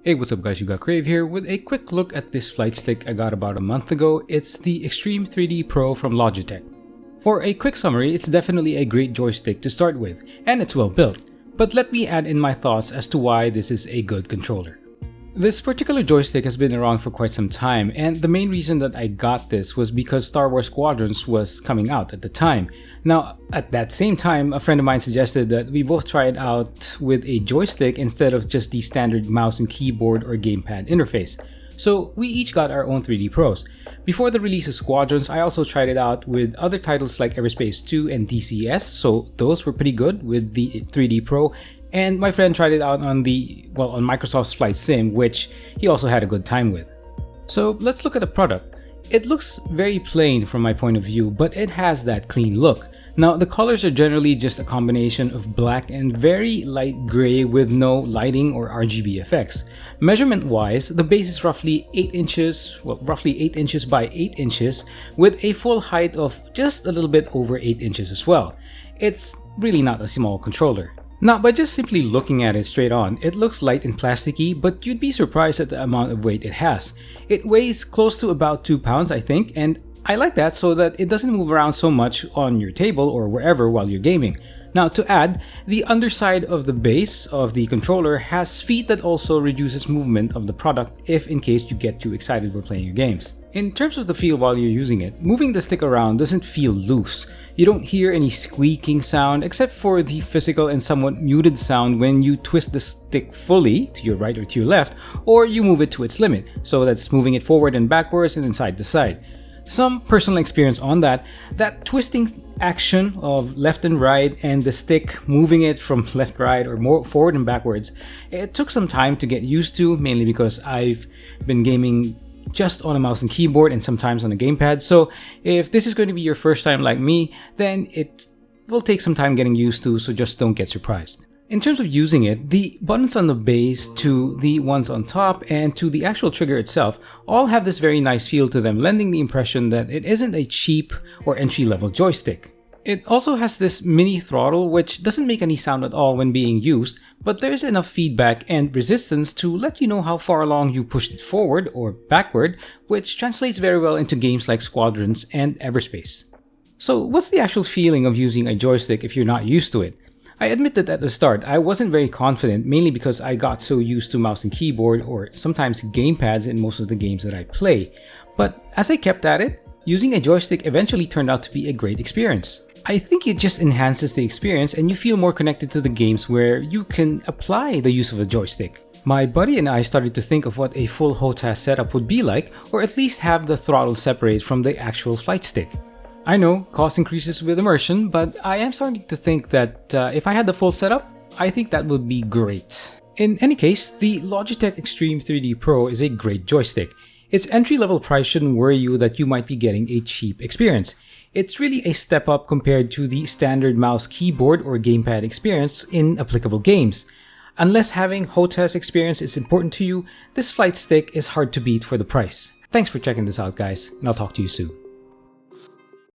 Hey, what's up guys, you got Crave here with a quick look at this flight stick I got about a month ago. It's the Extreme 3D Pro from Logitech. For a quick summary, it's definitely a great joystick to start with, and it's well built. But let me add in my thoughts as to why this is a good controller. This particular joystick has been around for quite some time, and the main reason that I got this was because Star Wars Squadrons was coming out at the time. Now, at that same time, a friend of mine suggested that we both try it out with a joystick instead of just the standard mouse and keyboard or gamepad interface. So we each got our own 3D Pros. Before the release of Squadrons, I also tried it out with other titles like Everspace 2 and DCS, so those were pretty good with the 3D Pro. And my friend tried it out on Microsoft's Flight Sim, which he also had a good time with. So let's look at the product. It looks very plain from my point of view, but it has that clean look. Now, the colors are generally just a combination of black and very light gray with no lighting or RGB effects. Measurement-wise, the base is roughly 8 inches by 8 inches with a full height of just a little bit over 8 inches as well. It's really not a small controller. Now, by just simply looking at it straight on, it looks light and plasticky, but you'd be surprised at the amount of weight it has. It weighs close to about 2 pounds, I think, and I like that so that it doesn't move around so much on your table or wherever while you're gaming. Now, to add, the underside of the base of the controller has feet that also reduces movement of the product if in case you get too excited while playing your games. In terms of the feel while you're using it, moving the stick around doesn't feel loose. You don't hear any squeaking sound except for the physical and somewhat muted sound when you twist the stick fully to your right or to your left, or you move it to its limit, so that's moving it forward and backwards and side to side. Some personal experience on that twisting action of left and right and the stick moving it from left, right, or more forward and backwards, it took some time to get used to, mainly because I've been gaming just on a mouse and keyboard and sometimes on a gamepad. So if this is going to be your first time like me, then it will take some time getting used to, so just don't get surprised. In terms of using it, the buttons on the base to the ones on top and to the actual trigger itself all have this very nice feel to them, lending the impression that it isn't a cheap or entry-level joystick. It also has this mini throttle which doesn't make any sound at all when being used, but there's enough feedback and resistance to let you know how far along you pushed it forward or backward, which translates very well into games like Squadrons and Everspace. So what's the actual feeling of using a joystick if you're not used to it? I admit that at the start, I wasn't very confident, mainly because I got so used to mouse and keyboard or sometimes gamepads in most of the games that I play. But as I kept at it, using a joystick eventually turned out to be a great experience. I think it just enhances the experience and you feel more connected to the games where you can apply the use of a joystick. My buddy and I started to think of what a full HOTAS setup would be like, or at least have the throttle separate from the actual flight stick. I know, cost increases with immersion, but I am starting to think that if I had the full setup, I think that would be great. In any case, the Logitech Extreme 3D Pro is a great joystick. Its entry-level price shouldn't worry you that you might be getting a cheap experience. It's really a step up compared to the standard mouse keyboard or gamepad experience in applicable games. Unless having HOTAS experience is important to you, this flight stick is hard to beat for the price. Thanks for checking this out guys, and I'll talk to you soon.